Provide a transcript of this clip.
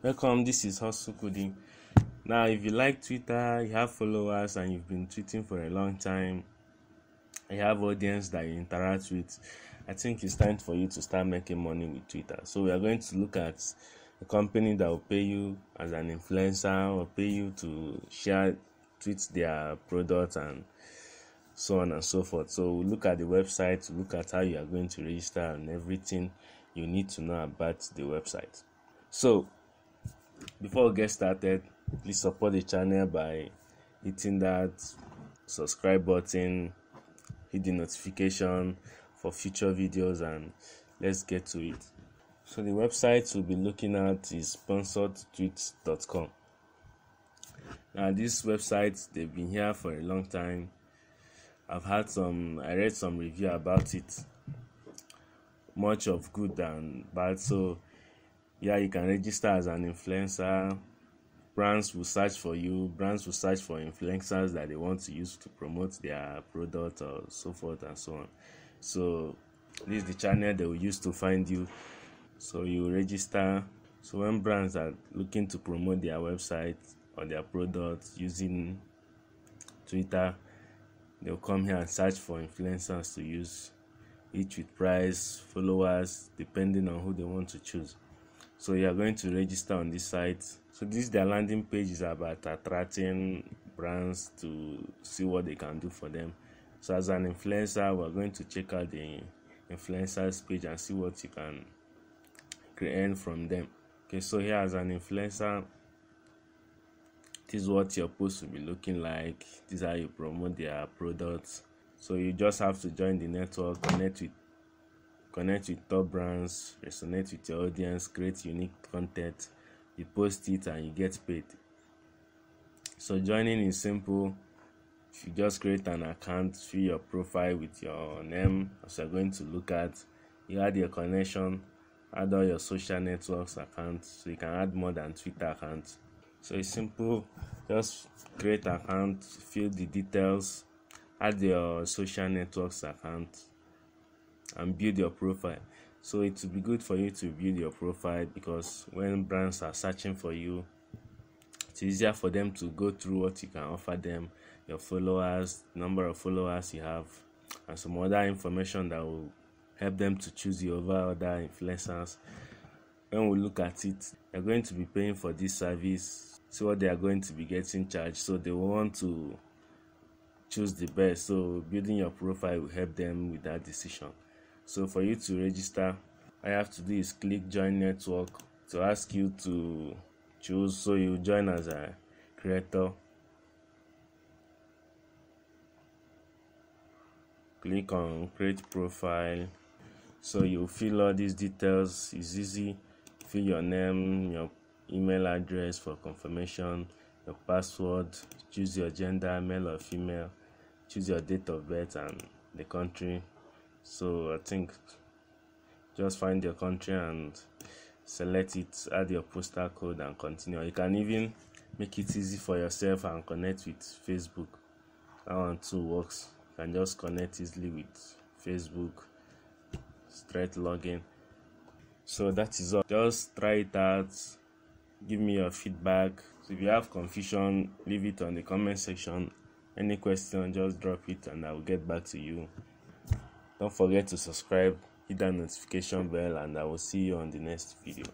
Welcome, this is Hustle Coding. Now, if you like Twitter, you have followers, and you've been tweeting for a long time, you have audience that you interact with, I think it's time for you to start making money with Twitter. So we are going to look at a company that will pay you as an influencer or pay you to tweet their product and so on and so forth. So we'll look at the website, look at how you are going to register and everything you need to know about the website. So before we get started, please support the channel by hitting that subscribe button, hit the notification for future videos, and let's get to it. So the website we'll be looking at is sponsoredtweets.com. Now this website, they've been here for a long time. I read some review about it, much of good and bad. So yeah, you can register as an influencer. Brands will search for you. Brands will search for influencers that they want to use to promote their product or so forth and so on. So this is the channel they will use to find you. So you register. So when brands are looking to promote their website or their product using Twitter, they'll come here and search for influencers to use, each with price, followers, depending on who they want to choose. So you are going to register on this site. So this their landing page is about attracting brands to see what they can do for them. So as an influencer, we're going to check out the influencers page and see what you can earn from them. Okay, so here as an influencer, this is what your post will be looking like. This is how you promote their products. So you just have to join the network, connect with top brands, resonate with your audience, create unique content, you post it and you get paid. So joining is simple. If you just create an account, fill your profile with your name, as you're going to look at, you add your connection, add all your social networks accounts, so you can add more than Twitter accounts. So it's simple. Just create an account, fill the details, add your social networks account, and build your profile. So it will be good for you to build your profile, because when brands are searching for you, it's easier for them to go through what you can offer them, your followers, number of followers you have, and some other information that will help them to choose you over other influencers. When we look at it, they're going to be paying for this service, see what they are going to be getting charged, so they will want to choose the best. So building your profile will help them with that decision. So for you to register, all you have to do is click join network to ask you to choose. So you join as a creator. Click on create profile. So you fill all these details. It's easy. Fill your name, your email address for confirmation, your password, choose your gender, male or female, choose your date of birth and the country. So I think just find your country and select it, add your postal code and continue. You can even make it easy for yourself and connect with Facebook. That one too works. You can just connect easily with Facebook, straight login. So that is all. Just try it out. Give me your feedback. So if you have confusion, leave it on the comment section. Any question, just drop it and I will get back to you. Don't forget to subscribe, hit that notification bell, and I will see you on the next video.